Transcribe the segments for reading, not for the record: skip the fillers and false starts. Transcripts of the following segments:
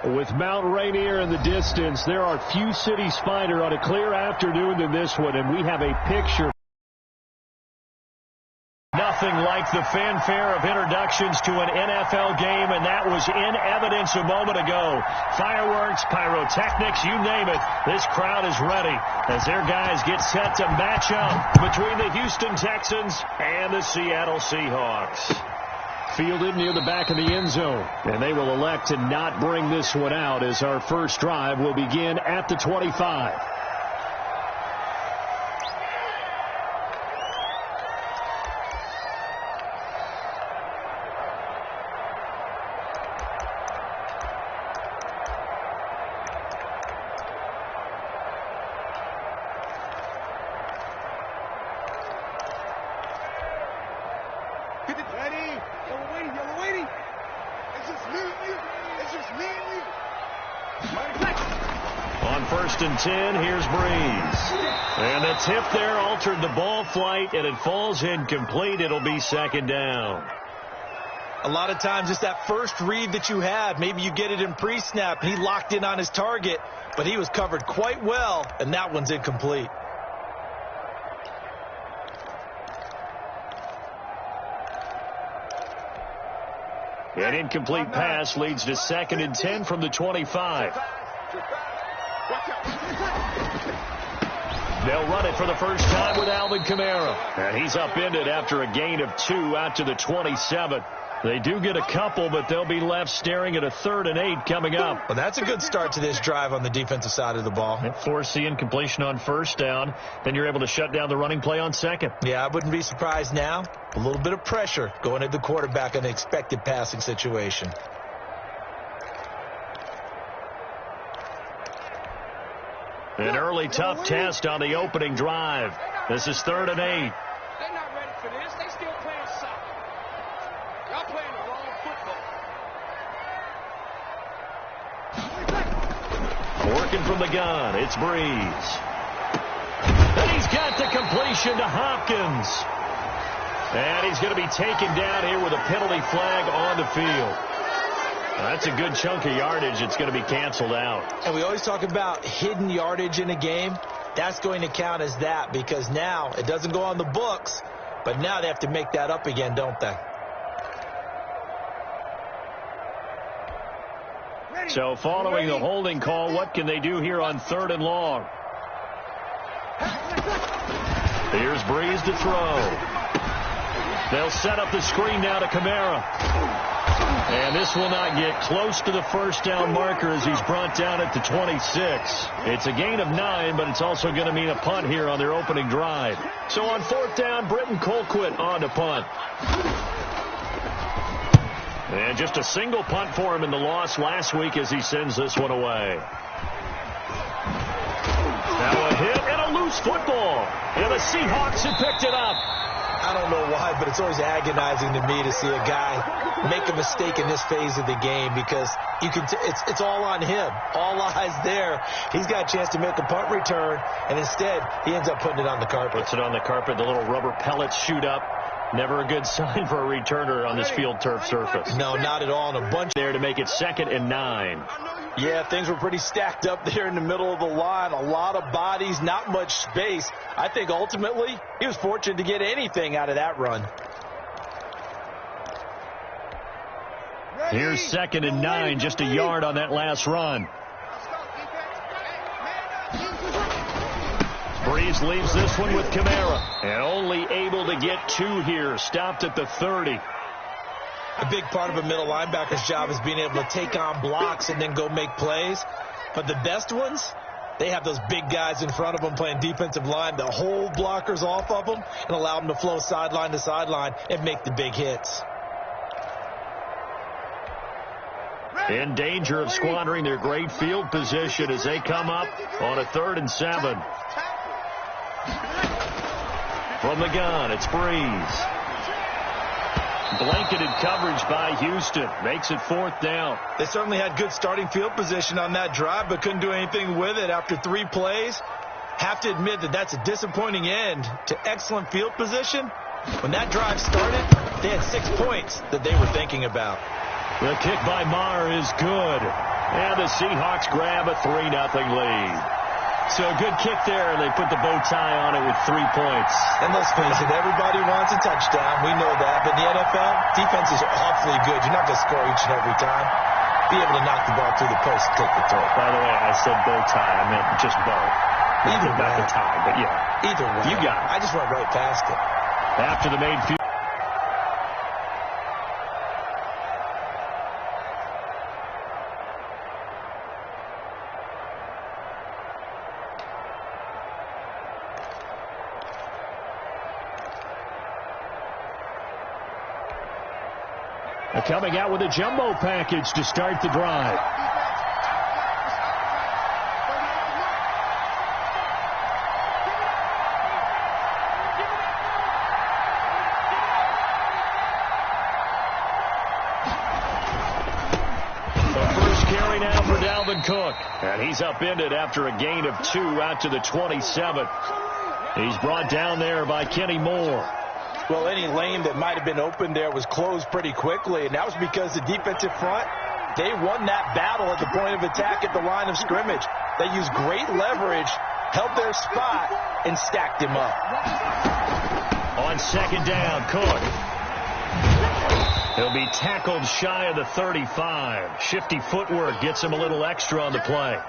With Mount Rainier in the distance, there are few cities finer on a clear afternoon than this one, and we have a picture. Nothing like the fanfare of introductions to an NFL game, and that was in evidence a moment ago. Fireworks, pyrotechnics, you name it. This crowd is ready as their guys get set to match up between the Houston Texans and the Seattle Seahawks. Fielded near the back of the end zone, and they will elect to not bring this one out as our first drive will begin at the 25. On 1st and 10, here's Breeze. And the tip there altered the ball flight, and it falls incomplete. It'll be 2nd down. A lot of times it's that first read that you have. Maybe you get it in pre-snap, and he locked in on his target, but he was covered quite well, and that one's incomplete. An incomplete pass leads to 2nd and 10 from the 25. They'll run it for the first time with Alvin Kamara. And he's upended after a gain of 2 out to the 27. They do get a couple, but they'll be left staring at a 3rd and 8 coming up. Well, that's a good start to this drive on the defensive side of the ball. And force the incompletion on 1st down. Then you're able to shut down the running play on 2nd. Yeah, I wouldn't be surprised now. A little bit of pressure going at the quarterback in an expected passing situation. An early tough test on the opening drive. This is 3rd and 8. They're not ready for this. They still playing soccer. Y'all playing the wrong football. Working from the gun, it's Breeze. And he's got the completion to Hopkins. And he's going to be taken down here with a penalty flag on the field. That's a good chunk of yardage. It's going to be canceled out. And we always talk about hidden yardage in a game. That's going to count as that because now it doesn't go on the books, but now they have to make that up again, don't they? So following the holding call, what can they do here on 3rd and long? Here's Breeze to throw. They'll set up the screen now to Kamara. And this will not get close to the 1st down marker as he's brought down at the 26. It's a gain of 9, but it's also going to mean a punt here on their opening drive. So on 4th down, Britton Colquitt on to punt. And just a single punt for him in the loss last week as he sends this one away. Now a hit and a loose football. And the Seahawks have picked it up. I don't know why, but it's always agonizing to me to see a guy make a mistake in this phase of the game because you can it's all on him. All eyes there. He's got a chance to make a punt return, and instead he ends up putting it on the carpet. Puts it on the carpet. The little rubber pellets shoot up. Never a good sign for a returner on this field turf surface. No, not at all. And a bunch there to make it 2nd and 9. Yeah, things were pretty stacked up there in the middle of the line. A lot of bodies, not much space. I think ultimately he was fortunate to get anything out of that run. Here's 2nd and 9, just a yard on that last run. Breeze leaves this one with Kamara. And only able to get 2 here. Stopped at the 30. A big part of a middle linebacker's job is being able to take on blocks and then go make plays. But the best ones, they have those big guys in front of them playing defensive line that hold blockers off of them and allow them to flow sideline to sideline and make the big hits. In danger of squandering their great field position as they come up on a 3rd and 7. From the gun, it's Breeze. Blanketed coverage by Houston. Makes it 4th down. They certainly had good starting field position on that drive, but couldn't do anything with it after 3 plays. Have to admit that that's a disappointing end to excellent field position. When that drive started, they had 6 points that they were thinking about. The kick by Maher is good. And the Seahawks grab a 3-0 lead. So a good kick there, and they put the bow tie on it with 3 points. And let's face it, everybody wants a touchdown. We know that. But in the NFL, defense is awfully good. You're not going to score each and every time. Be able to knock the ball through the post and take the throw. By the way, I said bow tie. I meant just bow. Either way. Not the tie, but yeah. Either way. You got it. I just went right past it. After the main field. Coming out with a jumbo package to start the drive. The first carry now for Dalvin Cook. And he's upended after a gain of 2 out to the 27th. He's brought down there by Kenny Moore. Well, any lane that might have been open there was closed pretty quickly, and that was because the defensive front, they won that battle at the point of attack at the line of scrimmage. They used great leverage, held their spot, and stacked him up. On second down, Cook. He'll be tackled shy of the 35. Shifty footwork gets him a little extra on the play.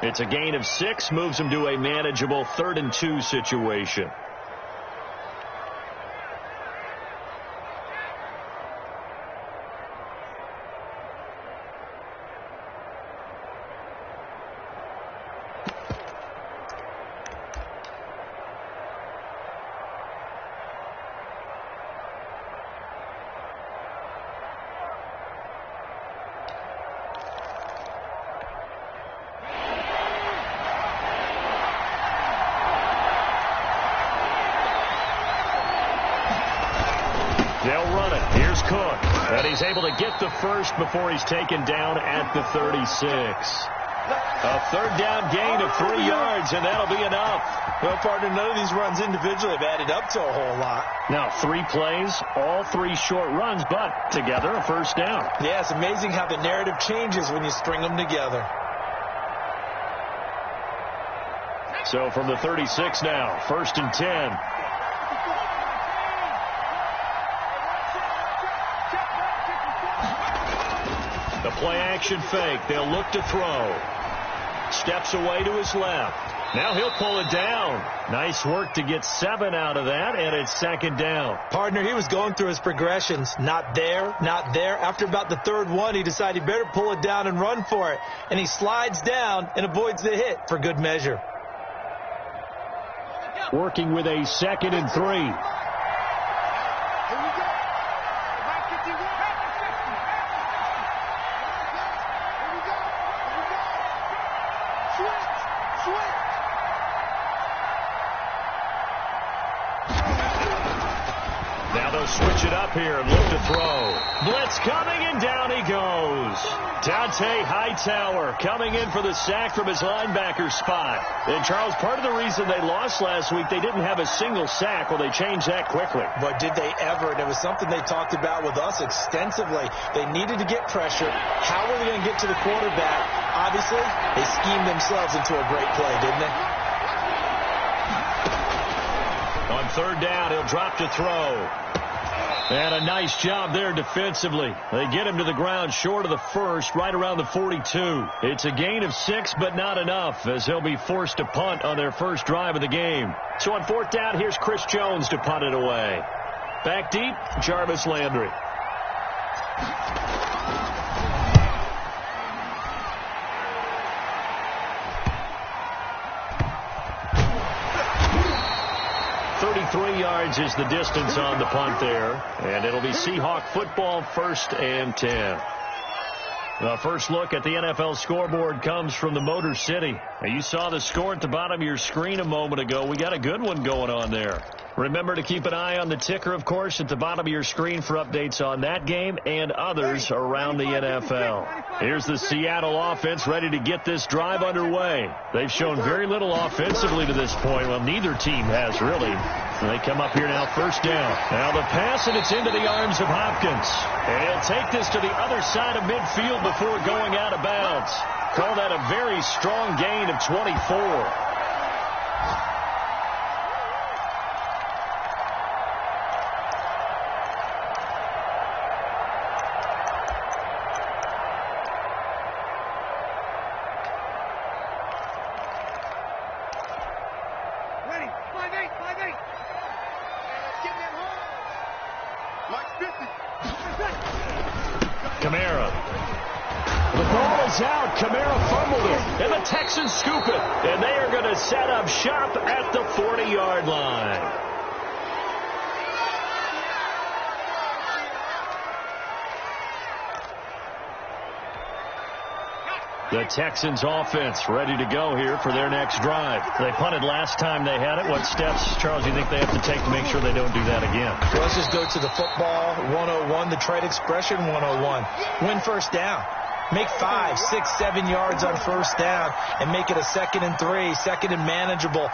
It's a gain of 6, moves him to a manageable 3rd and 2 situation. They'll run it. Here's Cook. And he's able to get the first before he's taken down at the 36. A 3rd down gain of 3 yards, and that'll be enough. Well, partner, none of these runs individually have added up to a whole lot. Now, 3 plays, all 3 short runs, but together a first down. Yeah, it's amazing how the narrative changes when you string them together. So from the 36 now, 1st and 10. The play-action fake. They'll look to throw. Steps away to his left. Now he'll pull it down. Nice work to get 7 out of that, and it's 2nd down. Partner, he was going through his progressions. Not there, not there. After about the 3rd one, he decided he better pull it down and run for it. And he slides down and avoids the hit for good measure. Working with a 2nd and 3. Now they'll switch it up here and look to throw. Blitz coming, and down he goes. Dante Hightower coming in for the sack from his linebacker spot. And, Charles, part of the reason they lost last week, they didn't have a single sack. Well, they changed that quickly. But did they ever? And it was something they talked about with us extensively. They needed to get pressure. How were they going to get to the quarterback? Obviously, they schemed themselves into a great play, didn't they? On 3rd down, he'll drop to throw. And a nice job there defensively. They get him to the ground short of the 1st, right around the 42. It's a gain of 6, but not enough, as they'll be forced to punt on their first drive of the game. So on 4th down, here's Chris Jones to punt it away. Back deep, Jarvis Landry. Yards is the distance on the punt there, and it'll be Seahawk football, 1st and 10. The first look at the NFL scoreboard comes from the Motor City. Now, you saw the score at the bottom of your screen a moment ago. We got a good one going on there. Remember to keep an eye on the ticker, of course, at the bottom of your screen for updates on that game and others around the NFL. Here's the Seattle offense ready to get this drive underway. They've shown very little offensively to this point. Well, neither team has really. They come up here now, first down. Now the pass, and it's into the arms of Hopkins. And he'll take this to the other side of midfield before going out of bounds. Call that a very strong gain of 24. Kamara. The ball is out. Kamara fumbled it. And the Texans scoop it. And they are going to set up shop at the 40-yard line. The Texans offense ready to go here for their next drive. They punted last time they had it. What steps, Charles, do you think they have to take to make sure they don't do that again? Well, let's just go to the football 101, the trade expression 101. Win first down. Make 5, 6, 7 yards on first down and make it a 2nd and 3, 2nd and manageable.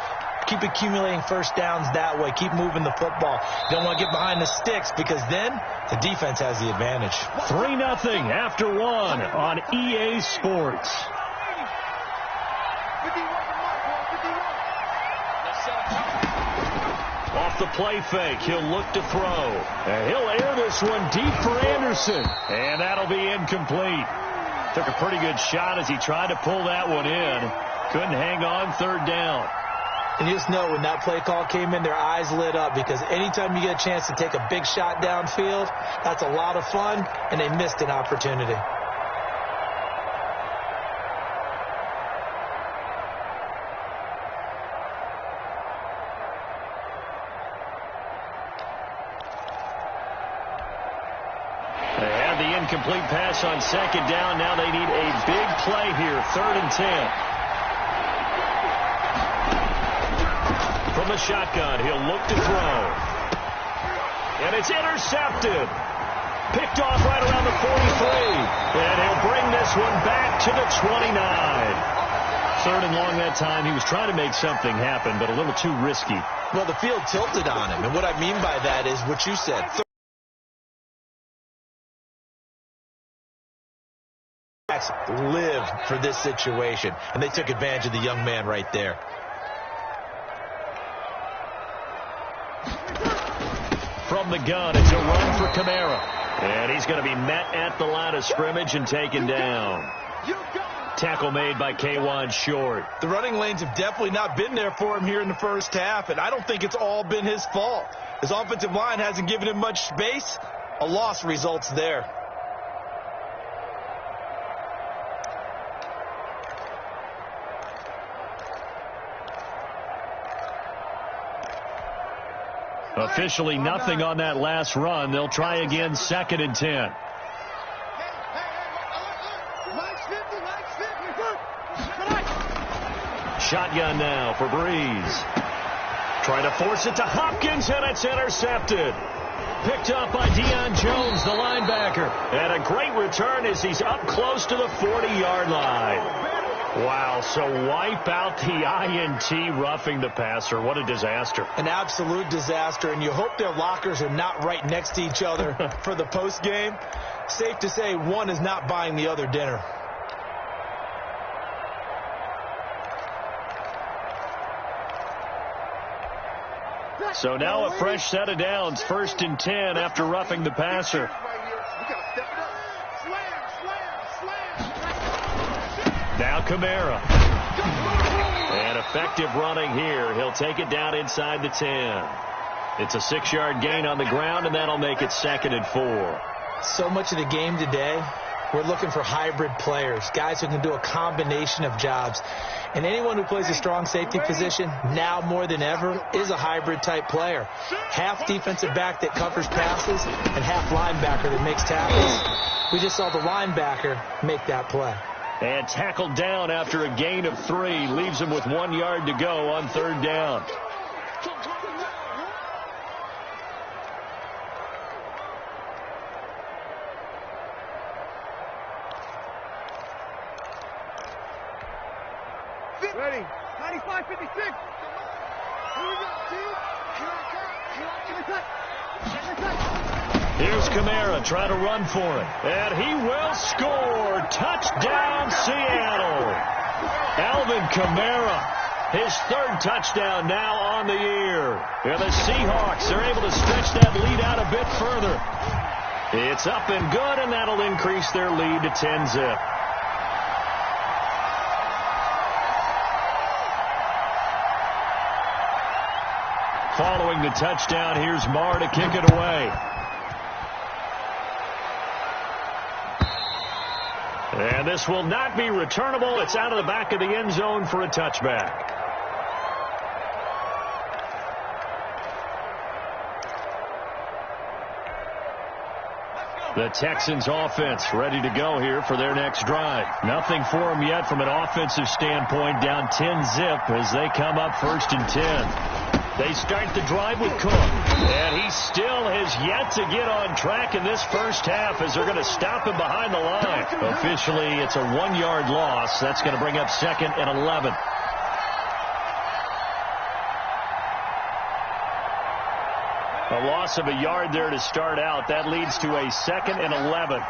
Keep accumulating first downs that way. Keep moving the football. You don't want to get behind the sticks because then the defense has the advantage. 3-0 after 1 on EA Sports. Off the play fake, he'll look to throw. And he'll air this one deep for Anderson. And that'll be incomplete. Took a pretty good shot as he tried to pull that one in. Couldn't hang on, 3rd down. And you just know when that play call came in, their eyes lit up because anytime you get a chance to take a big shot downfield, that's a lot of fun, and they missed an opportunity. They had the incomplete pass on 2nd down. Now they need a big play here, 3rd and 10. From the shotgun, he'll look to throw. And it's intercepted. Picked off right around the 43. And he'll bring this one back to the 29. 3rd and long that time. He was trying to make something happen, but a little too risky. Well, the field tilted on him. And what I mean by that is what you said. Lived for this situation. And they took advantage of the young man right there. From the gun, it's a run for Kamara. And he's going to be met at the line of scrimmage and taken down. Tackle made by K'Wan Short. The running lanes have definitely not been there for him here in the first half, and I don't think it's all been his fault. His offensive line hasn't given him much space. A loss results there. Officially nothing on that last run. They'll try again, 2nd and 10. Shotgun now for Breeze. Trying to force it to Hopkins, and it's intercepted. Picked up by Deion Jones, the linebacker. And a great return as he's up close to the 40-yard line. Wow, so wipe out the INT, roughing the passer. What a disaster. An absolute disaster, and you hope their lockers are not right next to each other for the post game. Safe to say one is not buying the other dinner. So now a fresh set of downs, 1st and 10 after roughing the passer. Now Kamara. And effective running here. He'll take it down inside the 10. It's a 6-yard gain on the ground, and that'll make it 2nd and 4. So much of the game today, we're looking for hybrid players, guys who can do a combination of jobs. And anyone who plays a strong safety position, now more than ever, is a hybrid-type player. Half defensive back that covers passes and half linebacker that makes tackles. We just saw the linebacker make that play. And tackled down after a gain of 3. Leaves him with 1 yard to go on 3rd down. Ready. 95-56. Here we go, team. Here's Kamara trying to run for it. And he will score. Touchdown, Seattle. Alvin Kamara, his third touchdown now on the year. And the Seahawks are able to stretch that lead out a bit further. It's up and good, and that'll increase their lead to 10-zip. Following the touchdown, here's Marr to kick it away. And this will not be returnable. It's out of the back of the end zone for a touchback. The Texans offense ready to go here for their next drive. Nothing for them yet from an offensive standpoint, down 10-zip as they come up 1st and 10. They start the drive with Cook, and he still has yet to get on track in this first half as they're going to stop him behind the line. Officially, it's a 1-yard loss. That's going to bring up 2nd and 11. A loss of a yard there to start out. That leads to a 2nd and 11.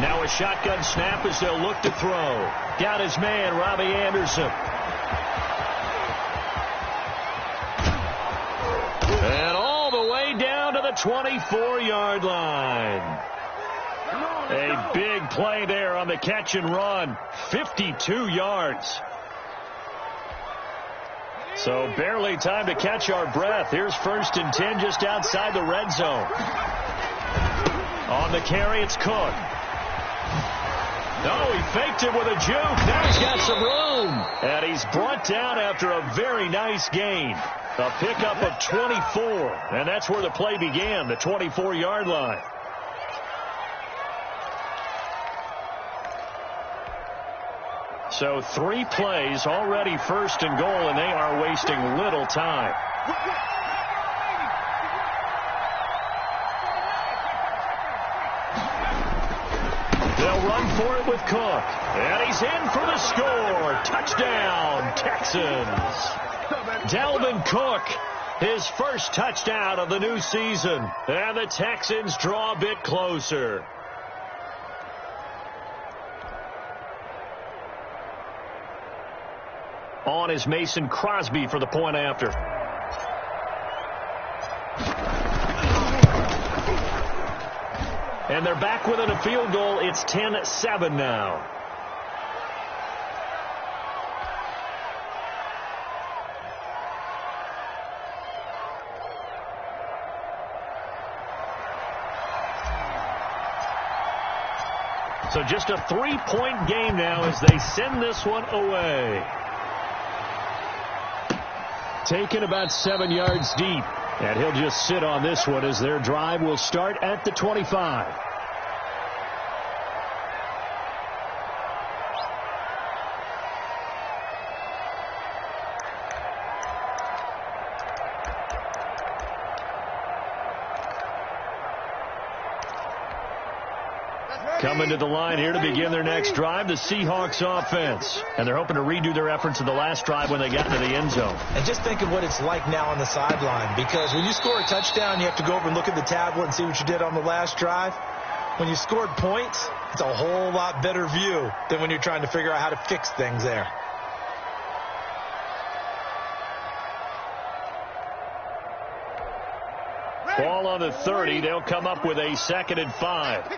Now a shotgun snap as they'll look to throw. Got his man, Robbie Anderson. And all the way down to the 24-yard line. A big play there on the catch and run. 52 yards. So barely time to catch our breath. Here's 1st and 10 just outside the red zone. On the carry, it's Cook. No, he faked it with a juke. Now he's got some room. And he's brought down after a very nice gain. A pickup of 24. And that's where the play began, the 24-yard line. So 3 plays, already 1st and goal, and they are wasting little time. They'll run for it with Cook. And he's in for the score. Touchdown, Texans. Dalvin Cook, his first touchdown of the new season. And the Texans draw a bit closer. On is Mason Crosby for the point after. And they're back within a field goal. It's 10-7 now. So just a 3-point game now as they send this one away. Taken about 7 yards deep. And he'll just sit on this one as their drive will start at the 25. Coming to the line here to begin their next drive, the Seahawks offense. And they're hoping to redo their efforts of the last drive when they got into the end zone. And just think of what it's like now on the sideline, because when you score a touchdown, you have to go over and look at the tablet and see what you did on the last drive. When you scored points, it's a whole lot better view than when you're trying to figure out how to fix things there. Ball on the 30. They'll come up with a 2nd and 5.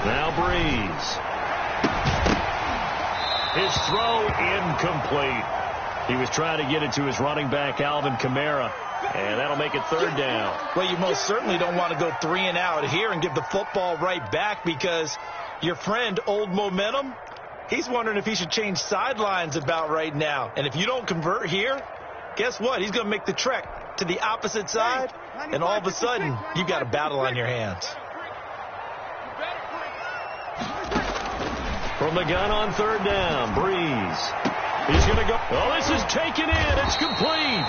Now Breeze. His throw incomplete. He was trying to get it to his running back, Alvin Kamara. And that'll make it 3rd down. Well, you most certainly don't want to go 3 and out here and give the football right back, because your friend, Old Momentum, he's wondering if he should change sidelines about right now. And if you don't convert here, guess what? He's going to make the trek to the opposite side, and all of a sudden, you've got a battle on your hands. From the gun on 3rd down, Breeze. He's going to go. Oh, this is taken in. It's complete.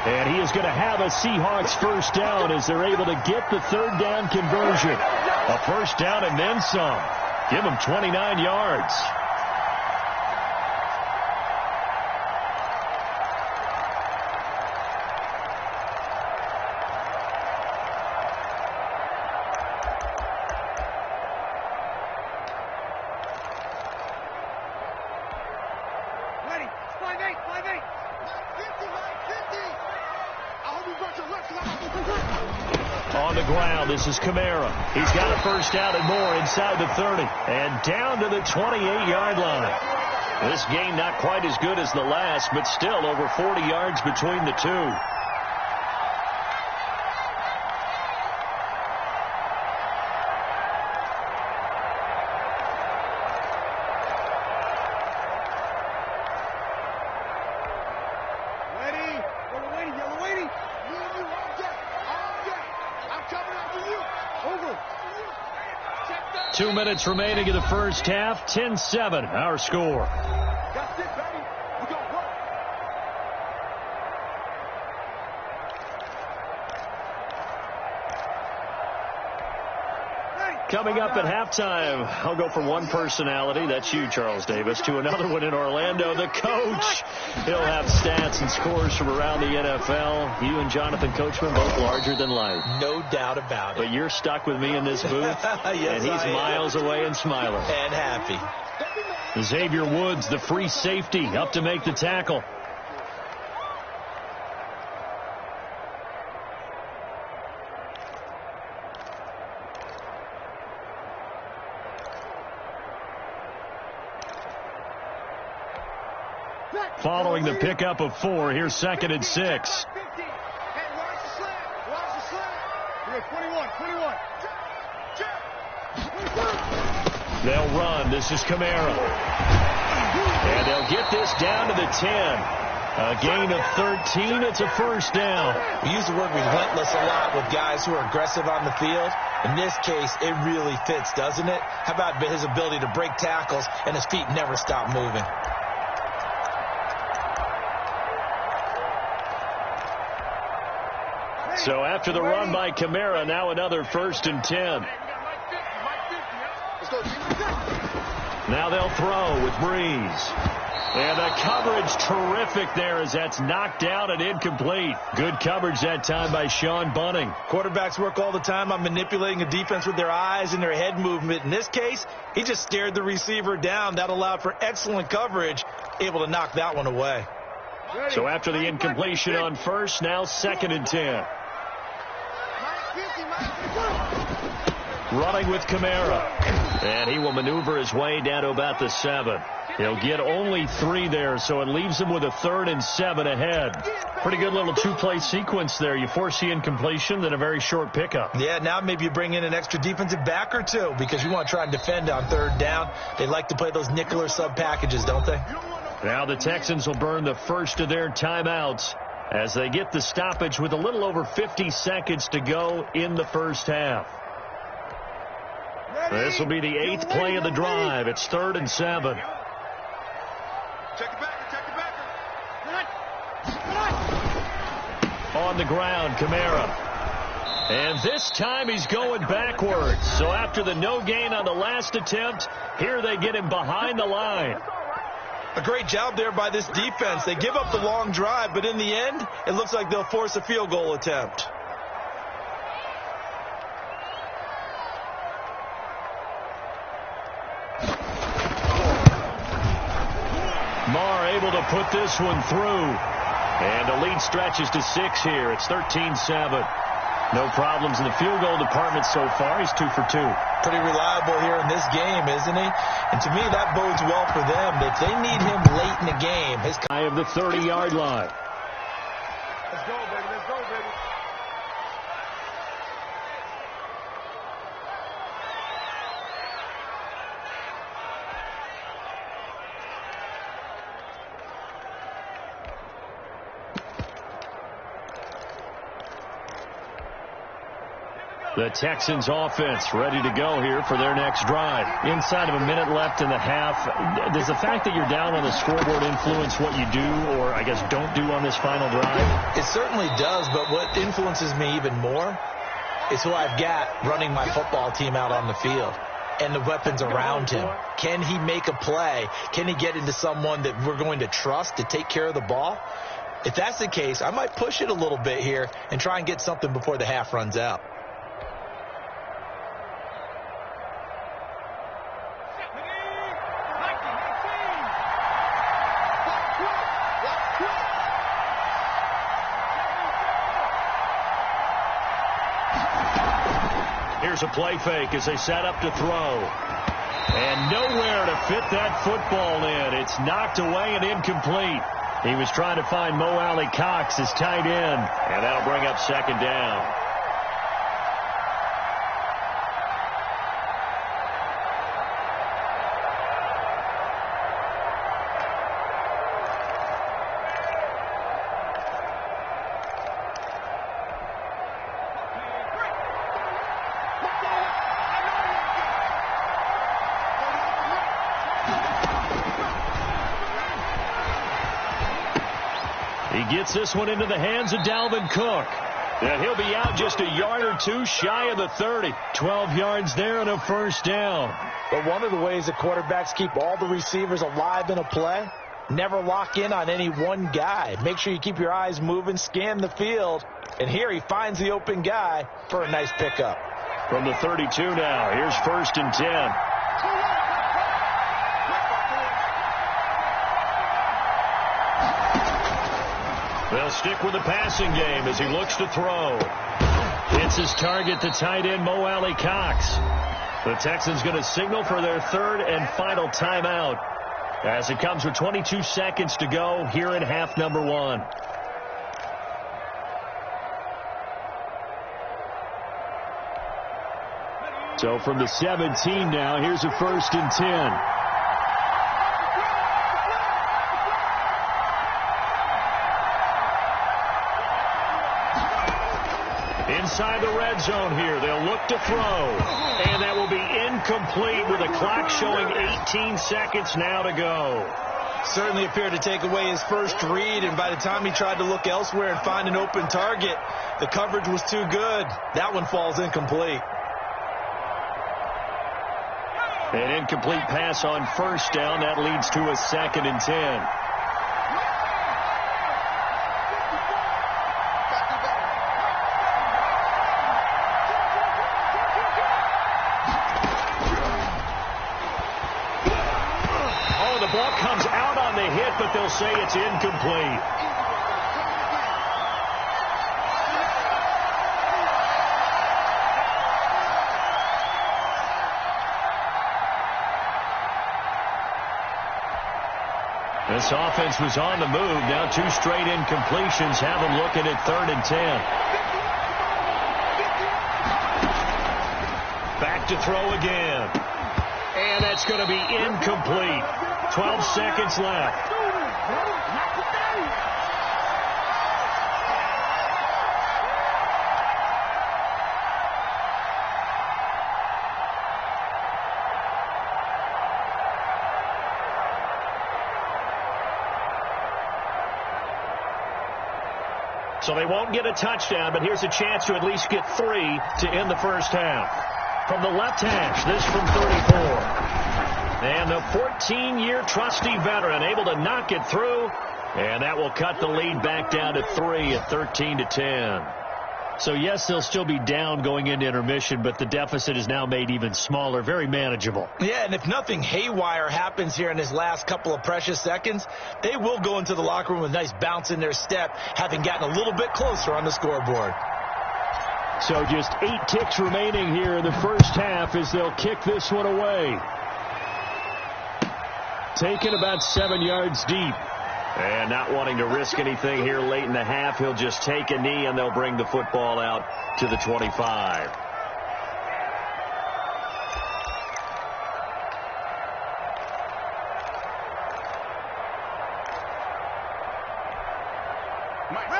And he is going to have a Seahawks 1st down as they're able to get the 3rd down conversion. A 1st down and then some. Give him 29 yards. On the ground, this is Kamara. He's got a first down and more inside the 30. And down to the 28-yard line. This game not quite as good as the last, but still over 40 yards between the two. Ready? 2 minutes remaining in the first half. 10-7, our score. That's it, baby. We got work. Coming up at halftime, I'll go from one personality, that's you, Charles Davis, to another one in Orlando, the coach. He'll have stats and scores from around the NFL. You and Jonathan Coachman, both larger than life. No doubt about it. But you're stuck with me in this booth, yes, and he's miles away and smiling. And happy. Xavier Woods, the free safety, up to make the tackle. Following the pickup of 4, here's 2nd and 6. They'll run. This is Kamara. And they'll get this down to the 10. A gain of 13. It's a first down. We use the word relentless a lot with guys who are aggressive on the field. In this case, it really fits, doesn't it? How about his ability to break tackles and his feet never stop moving? So after the run by Kamara, now another 1st and 10. Now they'll throw with Breeze. And the coverage terrific there as that's knocked down and incomplete. Good coverage that time by Sean Bunting. Quarterbacks work all the time on manipulating a defense with their eyes and their head movement. In this case, he just stared the receiver down. That allowed for excellent coverage, able to knock that one away. So after the incompletion on 1st, now 2nd and 10. Running with Kamara. And he will maneuver his way down to about the 7. He'll get only 3 there, so it leaves him with a 3rd and 7 ahead. Pretty good little 2-play sequence there. You force the incompletion, then a very short pickup. Yeah, now maybe you bring in an extra defensive back or 2 because you want to try and defend on 3rd down. They like to play those nickel or sub packages, don't they? Now the Texans will burn the first of their timeouts as they get the stoppage with a little over 50 seconds to go in the first half. This will be the 8th play of the drive. It's 3rd and 7. On the ground, Kamara. And this time he's going backwards. So after the no gain on the last attempt, here they get him behind the line. A great job there by this defense. They give up the long drive, but in the end, it looks like they'll force a field goal attempt. Marr able to put this one through. And the lead stretches to 6 here. It's 13-7. No problems in the field goal department so far. He's 2 for 2. Pretty reliable here in this game, isn't he? And to me, that bodes well for them. If they need him late in the game, his high of the 30-yard line. Let's go, baby. Let's go, baby. The Texans offense ready to go here for their next drive. Inside of a minute left in the half, does the fact that you're down on the scoreboard influence what you do or, I guess, don't do on this final drive? It certainly does, but what influences me even more is who I've got running my football team out on the field. and the weapons around him. Can he make a play? Can he get into someone that we're going to trust to take care of the ball? If that's the case, I might push it a little bit here and try and get something before the half runs out. Here's a play fake as they set up to throw. And nowhere to fit that football in. It's knocked away and incomplete. He was trying to find Mo Alley Cox, his tight end, and that'll bring up second down. He gets this one into the hands of Dalvin Cook. And he'll be out just a yard or two shy of the 30. 12 yards there and a first down. But one of the ways that quarterbacks keep all the receivers alive in a play, never lock in on any one guy. Make sure you keep your eyes moving, scan the field. And here he finds the open guy for a nice pickup. From the 32 now, here's 1st and 10. They'll stick with the passing game as he looks to throw. Hits his target, the tight end, Mo Alley Cox. The Texans going to signal for their 3rd and final timeout as it comes with 22 seconds to go here in half number 1. So from the 17 now, here's a 1st and 10. Inside the red zone here, they'll look to throw. And that will be incomplete with a clock showing 18 seconds now to go. Certainly appeared to take away his first read, and by the time he tried to look elsewhere and find an open target, the coverage was too good. That one falls incomplete. An incomplete pass on 1st down. That leads to a 2nd and 10. Ball comes out on the hit, but they'll say it's incomplete. This offense was on the move. Now 2 straight incompletions have them looking at 3rd and 10. Back to throw again. And that's going to be incomplete. 12 seconds left. So they won't get a touchdown, but here's a chance to at least get 3 to end the first half. From the left hash, this from 34. And the 14-year trusty veteran able to knock it through. And that will cut the lead back down to 3 at 13-10. So, yes, they'll still be down going into intermission, but the deficit is now made even smaller, very manageable. Yeah, and if nothing haywire happens here in his last couple of precious seconds, they will go into the locker room with a nice bounce in their step, having gotten a little bit closer on the scoreboard. So just 8 ticks remaining here in the first half as they'll kick this one away. Taken about 7 yards deep. And not wanting to risk anything here late in the half, he'll just take a knee and they'll bring the football out to the 25.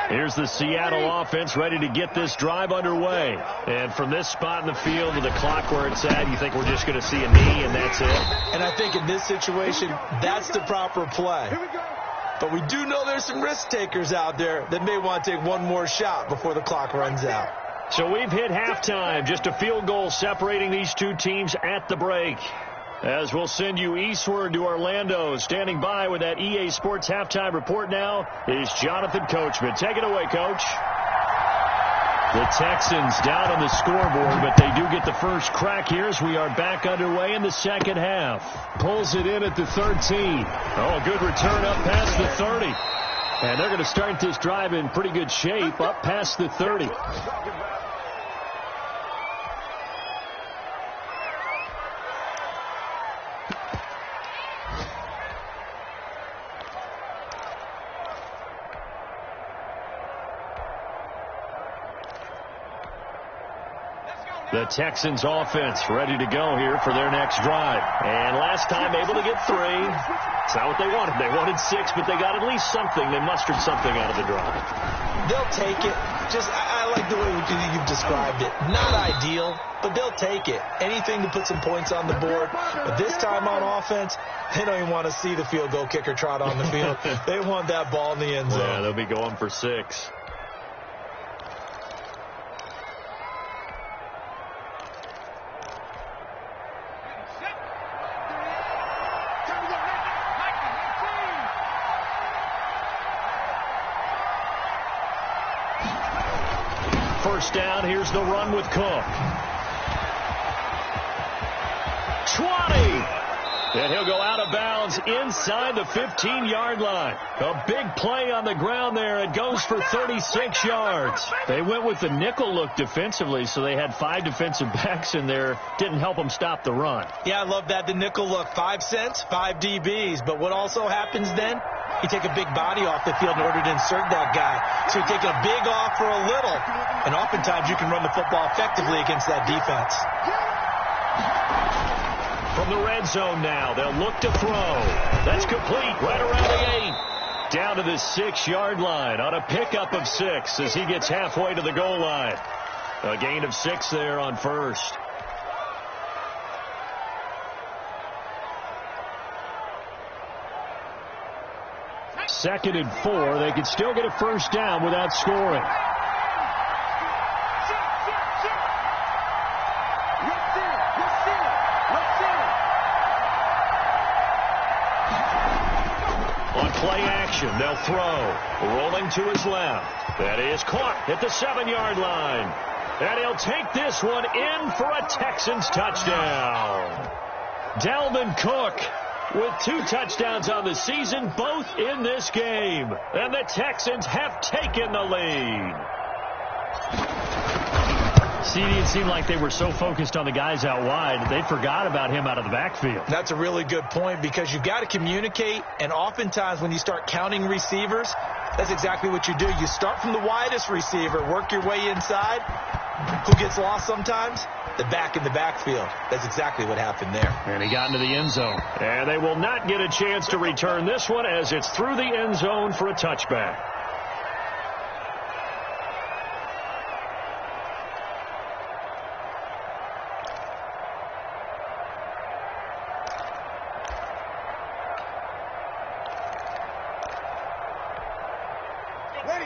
Here's the Seattle offense ready to get this drive underway. And from this spot in the field with the clock where it's at, you think we're just going to see a knee and that's it? And I think in this situation, that's the proper play. But we do know there's some risk takers out there that may want to take one more shot before the clock runs out. So we've hit halftime, just a field goal separating these two teams at the break. As we'll send you eastward to Orlando. Standing by with that EA Sports halftime report now is Jonathan Coachman. Take it away, Coach. The Texans down on the scoreboard, but they do get the first crack here as we are back underway in the second half. Pulls it in at the 13. Oh, a good return up past the 30. And they're going to start this drive in pretty good shape up past the 30. The Texans offense ready to go here for their next drive. And last time able to get 3. It's not what they wanted. They wanted 6, but they got at least something. They mustered something out of the drive. They'll take it. I like the way you've described it. Not ideal, but they'll take it. Anything to put some points on the board. But this time on offense, they don't even want to see the field goal kicker trot on the field. They want that ball in the end zone. Yeah, they'll be going for 6. First down, here's the run with Cook. 20! And he'll go out of bounds inside the 15-yard line. A big play on the ground there. It goes for 36 yards. They went with the nickel look defensively, so they had 5 defensive backs in there. Didn't help them stop the run. Yeah, I love that. The nickel look, 5 cents, 5 DBs. But what also happens then? You take a big body off the field in order to insert that guy. So you're taking a big off for a little. And oftentimes you can run the football effectively against that defense. From the red zone now, they'll look to throw. That's complete right around the 8. Down to the 6-yard line on a pickup of 6 as he gets halfway to the goal line. A gain of 6 there on first. Second and 4. They could still get a first down without scoring. On play action, they'll throw. Rolling to his left. That is caught at the 7-yard line. And he'll take this one in for a Texans touchdown. Dalvin Cook with 2 touchdowns on the season, both in this game. And the Texans have taken the lead. See, it seemed like they were so focused on the guys out wide that they forgot about him out of the backfield. That's a really good point because you've got to communicate, and oftentimes when you start counting receivers, that's exactly what you do. You start from the widest receiver, work your way inside. Who gets lost sometimes? The back in the backfield. That's exactly what happened there. And he got into the end zone. And they will not get a chance to return this one as it's through the end zone for a touchback.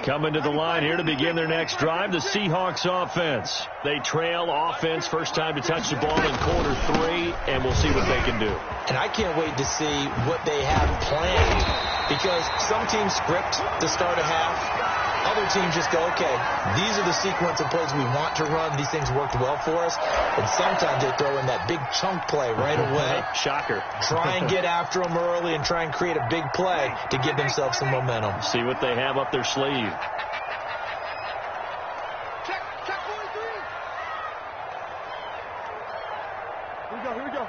Coming to the line here to begin their next drive, the Seahawks offense. They trail offense first time to touch the ball in quarter 3, and we'll see what they can do. And I can't wait to see what they have planned because some teams script to start a half. Other teams just go, okay, these are the sequence of plays we want to run. These things worked well for us. And sometimes they throw in that big chunk play right away. Shocker. Try and get after them early and try and create a big play to give themselves some momentum. See what they have up their sleeve. Check 43. Here we go.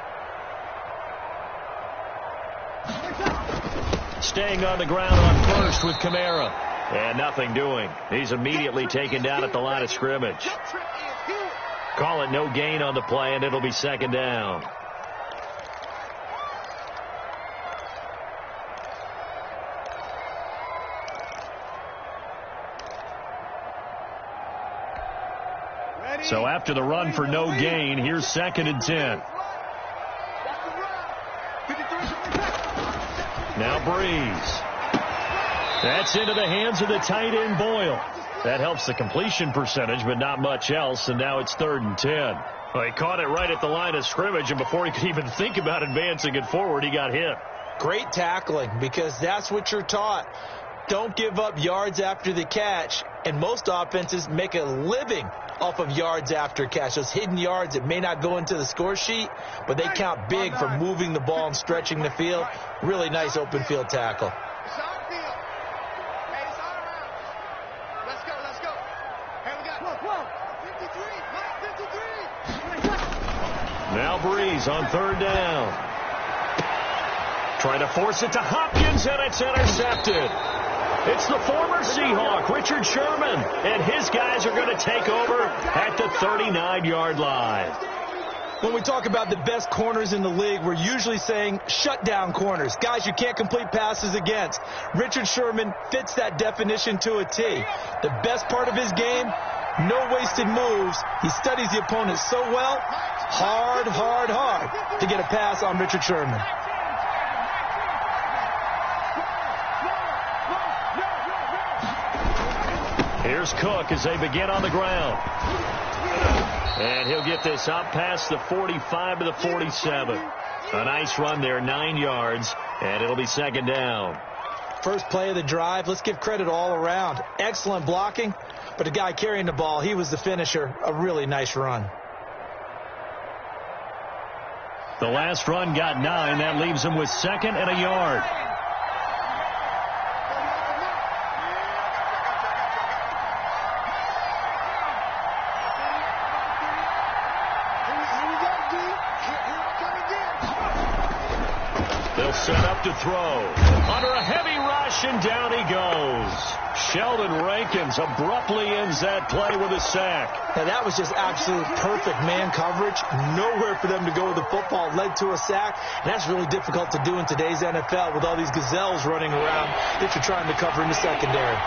Staying on the ground on first with Kamara. And nothing doing. He's immediately taken down at the line of scrimmage. Call it no gain on the play, and it'll be second down. So after the run for no gain, here's second and 10. Now Breeze. That's into the hands of the tight end, Boyle. That helps the completion percentage, but not much else, and now it's 3rd and 10. Well, he caught it right at the line of scrimmage, and before he could even think about advancing it forward, he got hit. Great tackling, because that's what you're taught. Don't give up yards after the catch, and most offenses make a living off of yards after catch. Those hidden yards that may not go into the score sheet, but they count big for moving the ball and stretching the field. Really nice open field tackle. Now Breeze on 3rd down. Trying to force it to Hopkins, and it's intercepted. It's the former Seahawk, Richard Sherman, and his guys are going to take over at the 39-yard line. When we talk about the best corners in the league, we're usually saying shutdown corners, guys you can't complete passes against. Richard Sherman fits that definition to a T. The best part of his game, no wasted moves. He studies the opponent so well, hard to get a pass on Richard Sherman. Here's Cook as they begin on the ground. And he'll get this up past the 45 to the 47. A nice run there, 9 yards, and it'll be 2nd down. First play of the drive, let's give credit all around. Excellent blocking, but the guy carrying the ball, he was the finisher. A really nice run. The last run got 9. That leaves him with 2nd and a yard. They'll set up to throw. Under a heavy rush, and down he goes. Sheldon Rankins abruptly ends that play with a sack. Now, that was just absolute perfect man coverage. Nowhere for them to go with the football. Led to a sack. And that's really difficult to do in today's NFL with all these gazelles running around that you're trying to cover in the secondary.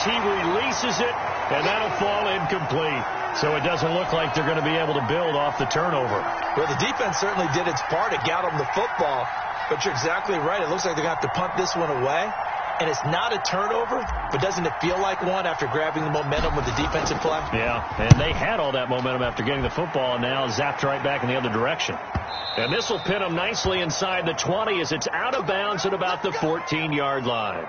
He releases it, and that'll fall incomplete. So it doesn't look like they're going to be able to build off the turnover. Well, the defense certainly did its part to get them the football, but you're exactly right. It looks like they're going to have to punt this one away, and it's not a turnover, but doesn't it feel like one after grabbing the momentum with the defensive play? Yeah, and they had all that momentum after getting the football, and now zapped right back in the other direction. And this will pin them nicely inside the 20 as it's out of bounds at about the 14-yard line.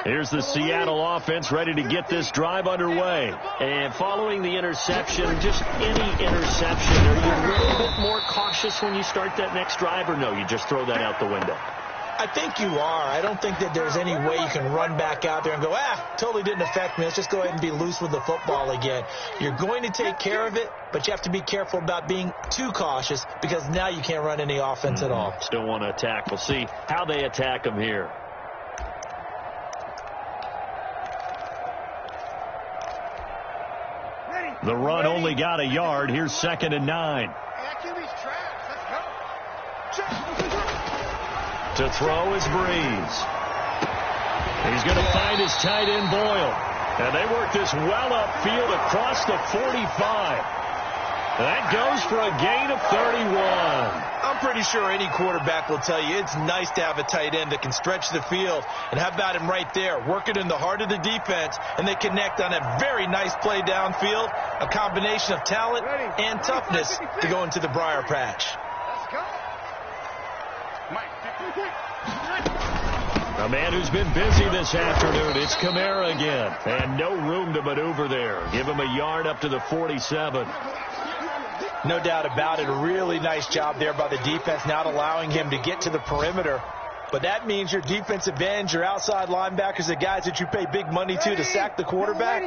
Here's the Seattle offense ready to get this drive underway. And following the interception, just any interception, are you a little bit more cautious when you start that next drive, or no, you just throw that out the window? I think you are. I don't think that there's any way you can run back out there and go, totally didn't affect me. Let's just go ahead and be loose with the football again. You're going to take care of it, but you have to be careful about being too cautious because now you can't run any offense at all. Still want to attack. We'll see how they attack them here. The run only got a yard. Here's 2nd and 9. To throw is Breeze. He's going to find his tight end, Boyle. And they work this well upfield across the 45. That goes for a gain of 31. I'm pretty sure any quarterback will tell you it's nice to have a tight end that can stretch the field. And how about him right there, working in the heart of the defense, and they connect on a very nice play downfield, a combination of talent and toughness to go into the briar patch. A man who's been busy this afternoon, it's Kamara again. And no room to maneuver there. Give him a yard up to the 47. No doubt about it. A really nice job there by the defense, not allowing him to get to the perimeter. But that means your defensive ends, your outside linebackers, the guys that you pay big money to sack the quarterback,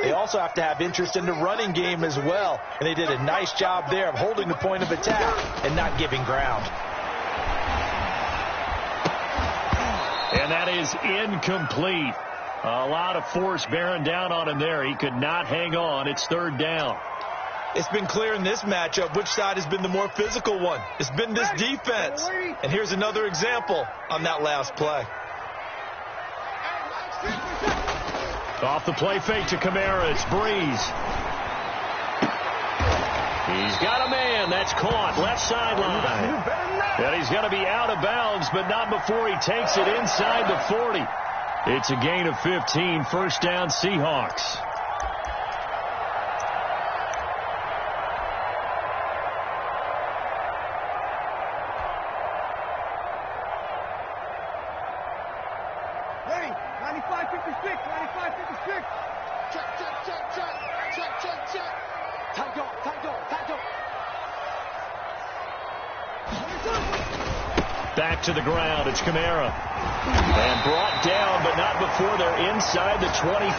they also have to have interest in the running game as well. And they did a nice job there of holding the point of attack and not giving ground. And that is incomplete. A lot of force bearing down on him there. He could not hang on. It's third down. It's been clear in this matchup which side has been the more physical one. It's been this defense. And here's another example on that last play. Off the play fake to Kamara. It's Breeze. He's got a man. That's caught. Left sideline. And he's going to be out of bounds, but not before he takes it inside the 40. It's a gain of 15. First down, Seahawks. Back to the ground. It's Kamara. And brought down, but not before they're inside the 25.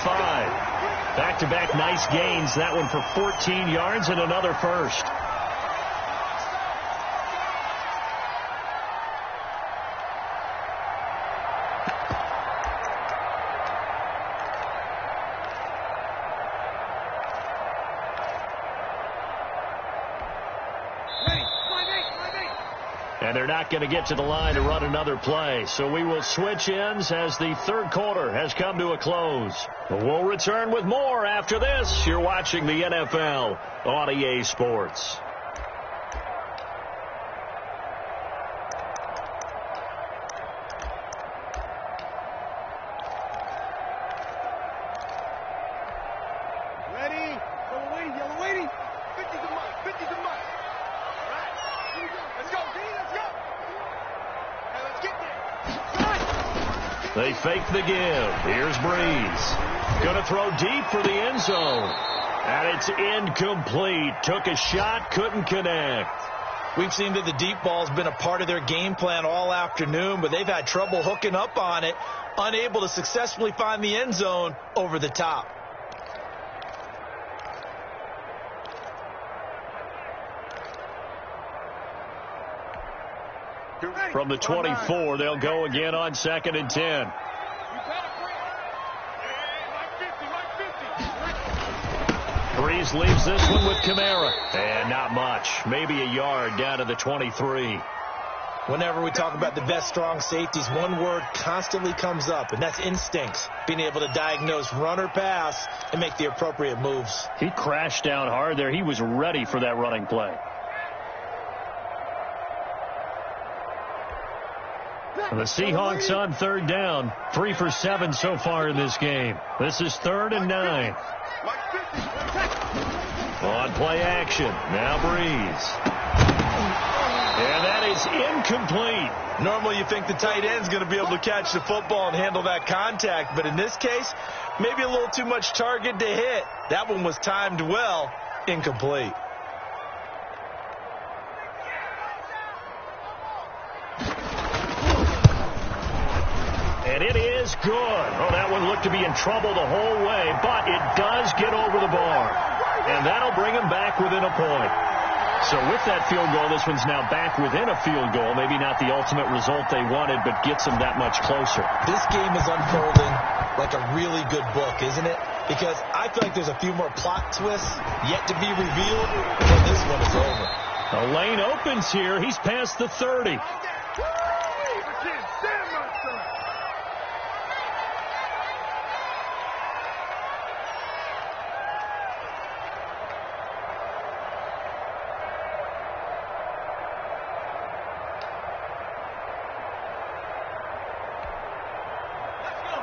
Back-to-back nice gains. That one for 14 yards and another first. And they're not going to get to the line to run another play. So we will switch ends as the third quarter has come to a close. We'll return with more after this. You're watching the NFL on EA Sports. Ready? Yellow waiting. 50's a month. 50's a month. All right? Here we go. Let's go, D. Let's go. Hey, let's get there. They fake the give. Here's Breeze. Going to throw deep for the end zone. And it's incomplete. Took a shot, couldn't connect. We've seen that the deep ball's been a part of their game plan all afternoon, but they've had trouble hooking up on it, unable to successfully find the end zone over the top. From the 24, they'll go again on 2nd and 10. Breeze leaves this one with Kamara. And not much. Maybe a yard down to the 23. Whenever we talk about the best strong safeties, one word constantly comes up, and that's instincts. Being able to diagnose run or pass and make the appropriate moves. He crashed down hard there. He was ready for that running play. The Seahawks on third down. 3 for 7 so far in this game. This is 3rd and 9. On play action. Now Breeze. And that is incomplete. Normally you think the tight end's going to be able to catch the football and handle that contact, but in this case, maybe a little too much target to hit. That one was timed well. Incomplete. And it is good. Oh, that one looked to be in trouble the whole way, but it does get over the bar. And that'll bring him back within a point. So with that field goal, this one's now back within a field goal. Maybe not the ultimate result they wanted, but gets them that much closer. This game is unfolding like a really good book, isn't it? Because I feel like there's a few more plot twists yet to be revealed, and this one is over. The lane opens here. He's past the 30.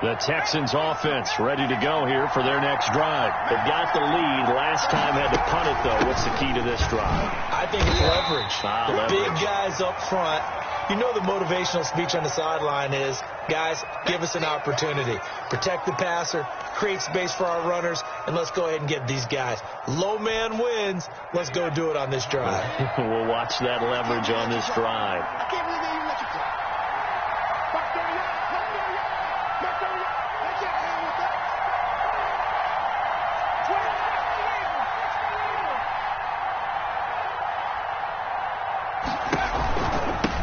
The Texans offense ready to go here for their next drive. They've got the lead. Last time had to punt it, though. What's the key to this drive? I think it's leverage. Leverage. Big guys up front. You know the motivational speech on the sideline is, guys, give us an opportunity. Protect the passer, create space for our runners, and let's go ahead and get these guys. Low man wins. Let's go do it on this drive. We'll watch that leverage on this drive. I can't believe they even let you play. Back 30 yards. Back 30 yards. That's it. Man, with that.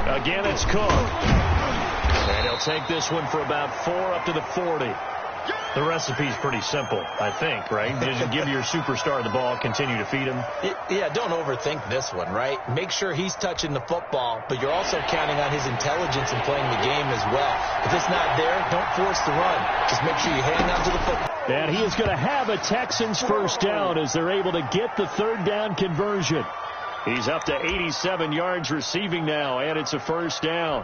20. Again, it's Cook. And he'll They'll take this one for about 4 up to the 40. The recipe's pretty simple, I think, right? Just give your superstar the ball, continue to feed him. Yeah, don't overthink this one, right? Make sure he's touching the football, but you're also counting on his intelligence in playing the game as well. If it's not there, don't force the run. Just make sure you hang on to the football. And he is going to have a Texans first down as they're able to get the third down conversion. He's up to 87 yards receiving now, and it's a first down.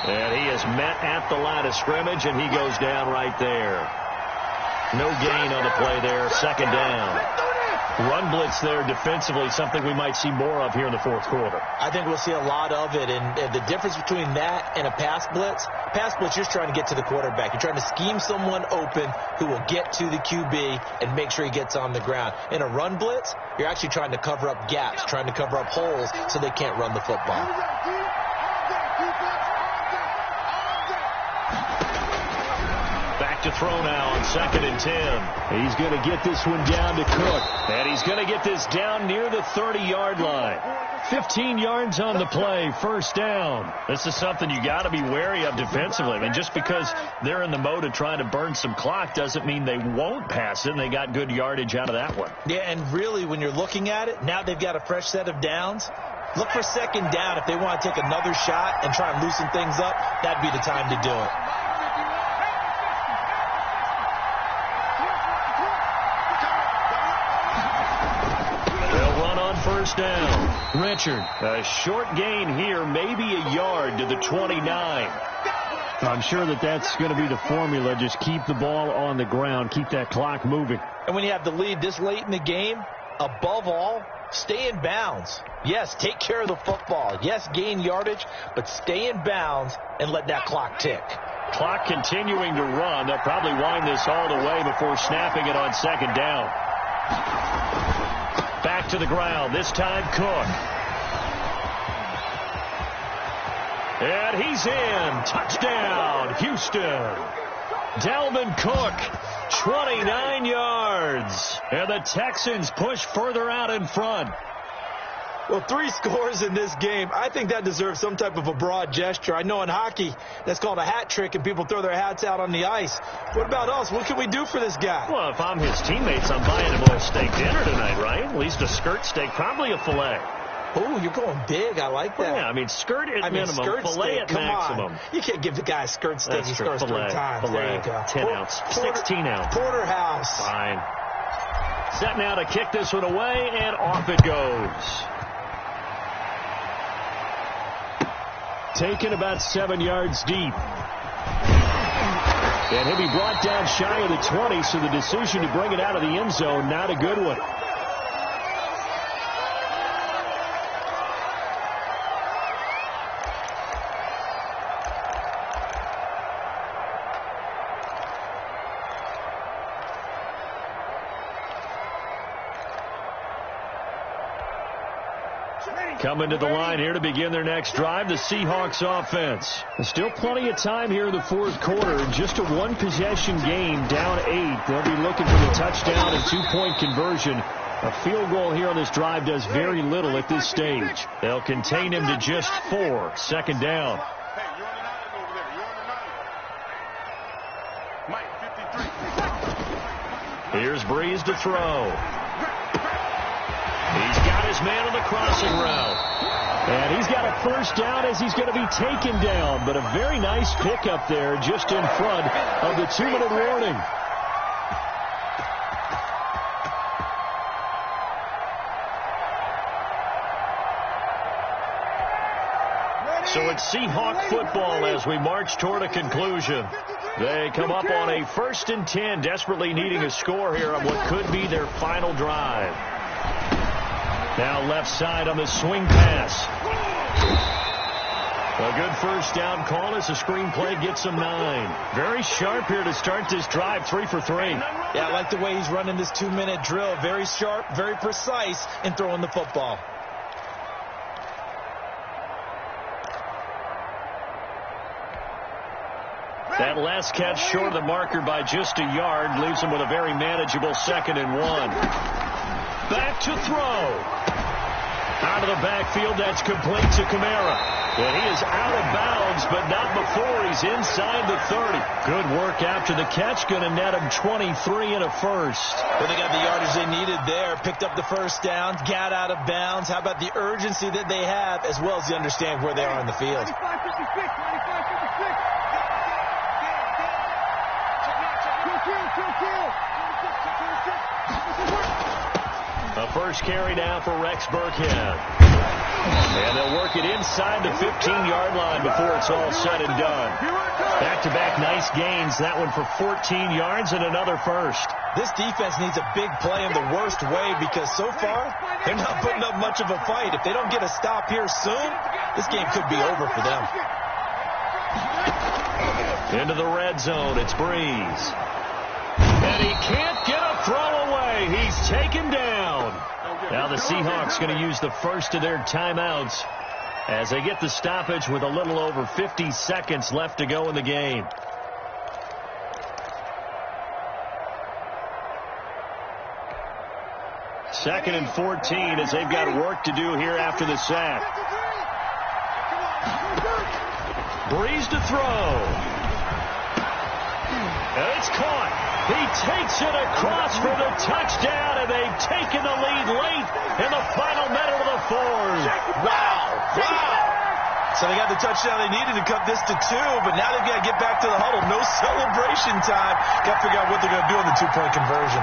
And he is met at the line of scrimmage, and he goes down right there. No gain on the play there. Second down. Run blitz there defensively, something we might see more of here in the fourth quarter. I think we'll see a lot of it, and the difference between that and a pass blitz, you're just trying to get to the quarterback. You're trying to scheme someone open who will get to the QB and make sure he gets on the ground. In a run blitz, you're actually trying to cover up gaps, trying to cover up holes so they can't run the football. Back to throw now on 2nd and 10. He's going to get this one down to Cook. And he's going to get this down near the 30-yard line. 15 yards on the play, first down. This is something you got to be wary of defensively. I mean, just because they're in the mode of trying to burn some clock doesn't mean they won't pass it, and they got good yardage out of that one. Yeah, and really, when you're looking at it, now they've got a fresh set of downs. Look for second down. If they want to take another shot and try and loosen things up, that'd be the time to do it. First down. Richard, a short gain here, maybe a yard to the 29. I'm sure that's going to be the formula. Just keep the ball on the ground, keep that clock moving. And when you have the lead this late in the game, above all, stay in bounds. Yes, take care of the football. Yes, gain yardage, but stay in bounds and let that clock tick. Clock continuing to run. They'll probably wind this all the way before snapping it on second down. Back to the ground, this time Cook. And he's in. Touchdown, Houston. Dalvin Cook, 29 yards. And the Texans push further out in front. Well, 3 scores in this game. I think that deserves some type of a broad gesture. I know in hockey, that's called a hat trick, and people throw their hats out on the ice. What about us? What can we do for this guy? Well, if I'm his teammates, I'm buying him a little steak dinner tonight, right? At least a skirt steak, probably a filet. Oh, you're going big. I like that. Well, yeah, I mean, skirt at minimum, filet at maximum. You can't give the guy a skirt steak. He scores 3 times. Filet, there you go. 10 ounce, 16 ounce. Porterhouse. Fine. Set now to kick this one away, and off it goes. Taken about 7 yards deep. And he'll be brought down shy of the 20, so the decision to bring it out of the end zone, not a good one. Coming to the line here to begin their next drive, the Seahawks offense. There's still plenty of time here in the fourth quarter. Just a one-possession game, down 8. They'll be looking for the touchdown and 2-point conversion. A field goal here on this drive does very little at this stage. They'll contain him to just 4. Second down. Hey, you're on the 9 over there. You're on the 9. Mike, 53. Here's Breeze to throw. He's got his man on the crossing route. And he's got a first down as he's going to be taken down. But a very nice pickup there just in front of the 2-minute warning. So it's Seahawk football as we march toward a conclusion. They come up on a 1st and 10, desperately needing a score here on what could be their final drive. Now left side on the swing pass. A good first down call as the screenplay gets him 9. Very sharp here to start this drive, 3 for 3. Yeah, I like the way he's running this 2-minute drill. Very sharp, very precise in throwing the football. That last catch short of the marker by just a yard leaves him with a very manageable 2nd and 1. Back to throw. Out of the backfield, that's complete to Kamara. And he is out of bounds, but not before he's inside the 30. Good work after the catch, going to net him 23 and a first. Well, they got the yardage they needed there, picked up the first down, got out of bounds. How about the urgency that they have, as well as the understanding where they are in the field? 95-56. A first carry now for Rex Burkhead. And they'll work it inside the 15-yard line before it's all said and done. Back-to-back nice gains. That one for 14 yards and another first. This defense needs a big play in the worst way because so far they're not putting up much of a fight. If they don't get a stop here soon, this game could be over for them. Into the red zone. It's Breeze. And he can't get a throw away. He's taken down. Now the Seahawks going to use the first of their timeouts as they get the stoppage with a little over 50 seconds left to go in the game. Second and 14 as they've got work to do here after the sack. Breeze to throw. And it's caught. He takes it across for the touchdown, and they've taken the lead late in the final minute of the fourth. Wow. So they got the touchdown they needed to cut this to 2, but now they've got to get back to the huddle. No celebration time. Got to figure out what they're going to do on the 2-point conversion.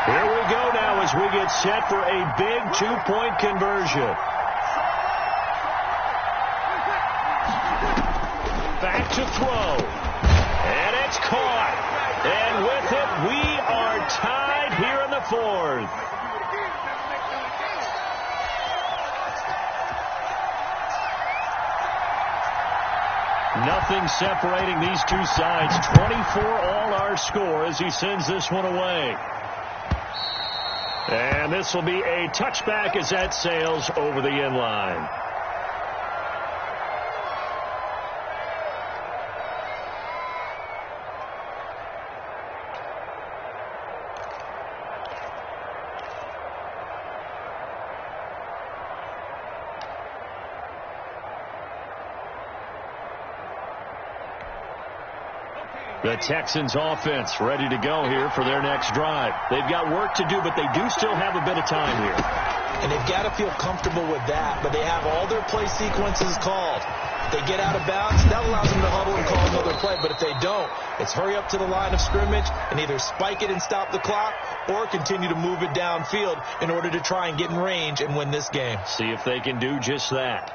Here we go now as we get set for a big 2-point conversion. Back to throw. And it's caught. And with it, we are tied here in the fourth. Nothing separating these two sides. 24 all our score as he sends this one away. And this will be a touchback as that sails over the end line. The Texans offense ready to go here for their next drive. They've got work to do, but they do still have a bit of time here. And they've got to feel comfortable with that, but they have all their play sequences called. If they get out of bounds, that allows them to huddle and call another play, but if they don't, it's hurry up to the line of scrimmage and either spike it and stop the clock or continue to move it downfield in order to try and get in range and win this game. See if they can do just that.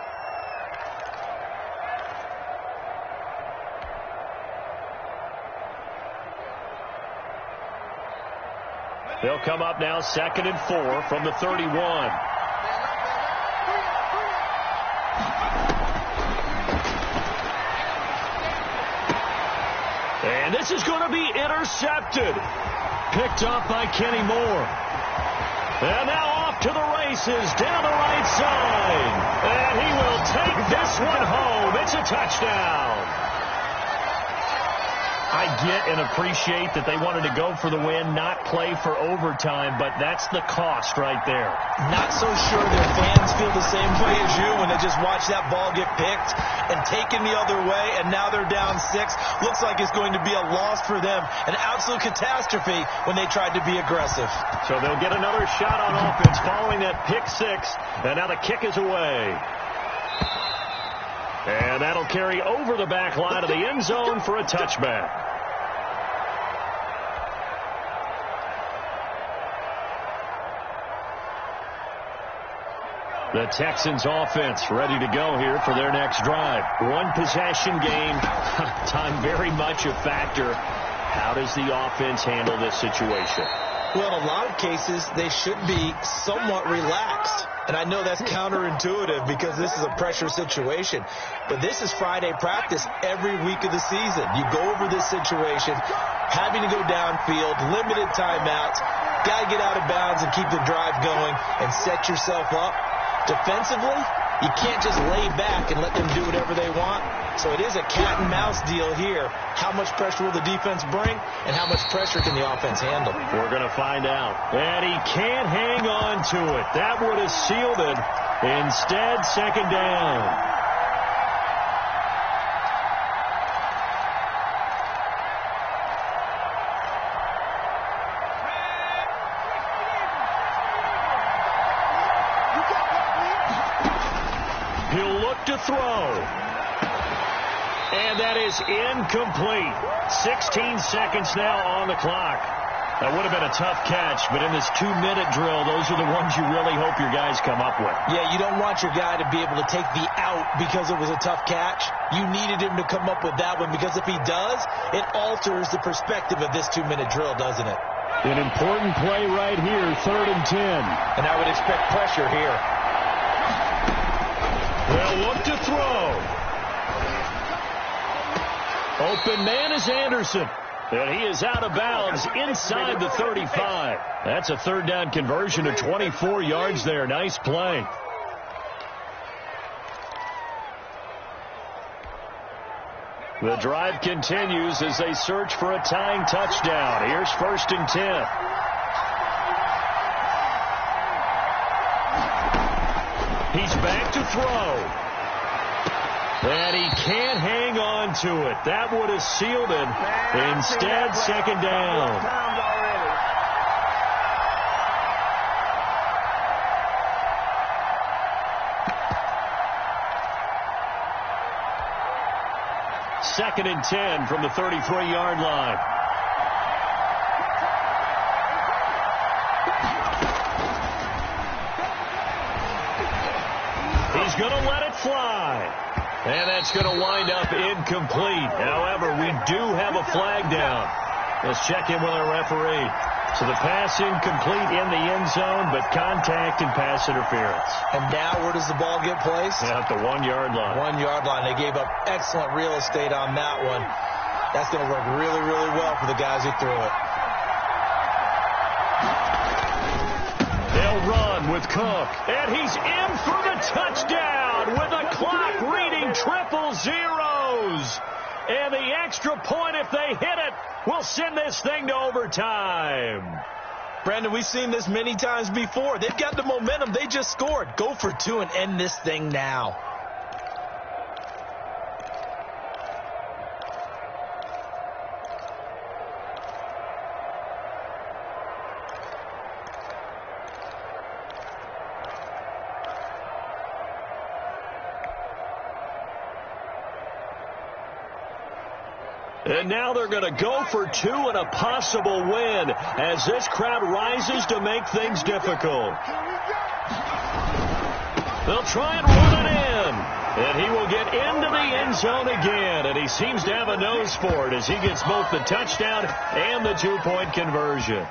They'll come up now 2nd and 4 from the 31. And this is going to be intercepted. Picked off by Kenny Moore. And now off to the races down the right side. And he will take this one home. It's a touchdown. I get and appreciate that they wanted to go for the win, not play for overtime, but that's the cost right there. Not so sure their fans feel the same way as you when they just watch that ball get picked and taken the other way, and now they're down 6. Looks like it's going to be a loss for them, an absolute catastrophe when they tried to be aggressive. So they'll get another shot on offense following that pick 6, and now the kick is away. And that'll carry over the back line of the end zone for a touchback. The Texans offense ready to go here for their next drive. One possession game. Time very much a factor. How does the offense handle this situation? Well, in a lot of cases, they should be somewhat relaxed. And I know that's counterintuitive because this is a pressure situation. But this is Friday practice every week of the season. You go over this situation, having to go downfield, limited timeouts, got to get out of bounds and keep the drive going and set yourself up. Defensively, you can't just lay back and let them do whatever they want. So it is a cat and mouse deal here. How much pressure will the defense bring, and how much pressure can the offense handle? We're going to find out. And he can't hang on to it. That would have sealed it. Instead, second down. He'll look to throw. And that is incomplete. 16 seconds now on the clock. That would have been a tough catch, but in this 2-minute drill, those are the ones you really hope your guys come up with. Yeah, you don't want your guy to be able to take the out because it was a tough catch. You needed him to come up with that one because if he does, it alters the perspective of this 2-minute drill, doesn't it? An important play right here, 3rd and 10. And I would expect pressure here. They'll look to throw. Open man is Anderson. And he is out of bounds inside the 35. That's a 3rd down conversion of 24 yards there. Nice play. The drive continues as they search for a tying touchdown. Here's 1st and 10. He's back to throw. And he can't hang on to it. That would have sealed it. Instead, second down. Second and 10 from the 33-yard line. He's going to let it fly. And that's going to wind up incomplete. However, we do have a flag down. Let's check in with our referee. So the pass incomplete in the end zone, but contact and pass interference. And now where does the ball get placed? At the 1-yard line. 1-yard line. They gave up excellent real estate on that one. That's going to work really, really well for the guys who threw it. They'll run with Cook. And he's in for the touchdown with a clock reading triple zeros. And the extra point, if they hit it, will send this thing to overtime. Brandon, we've seen this many times before. They've got the momentum. They just scored. Go for 2 and end this thing now. And now they're going to go for 2 and a possible win as this crowd rises to make things difficult. They'll try and run it in. And he will get into the end zone again. And he seems to have a nose for it as he gets both the touchdown and the 2-point conversion.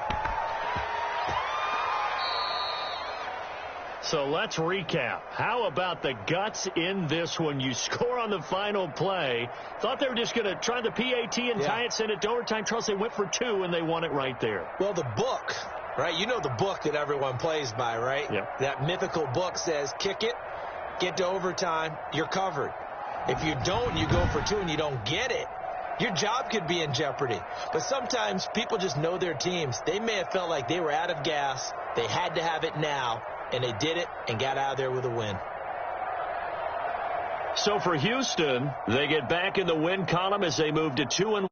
So let's recap. How about the guts in this one? You score on the final play. Thought they were just going to try the PAT and tie it, send it to overtime. Charles, they went for 2, and they won it right there. Well, the book, right? You know the book that everyone plays by, right? Yep. That mythical book says, kick it, get to overtime, you're covered. If you don't, you go for 2 and you don't get it, your job could be in jeopardy. But sometimes people just know their teams. They may have felt like they were out of gas. They had to have it now. And they did it and got out of there with a win. So for Houston, they get back in the win column as they move to 2-1.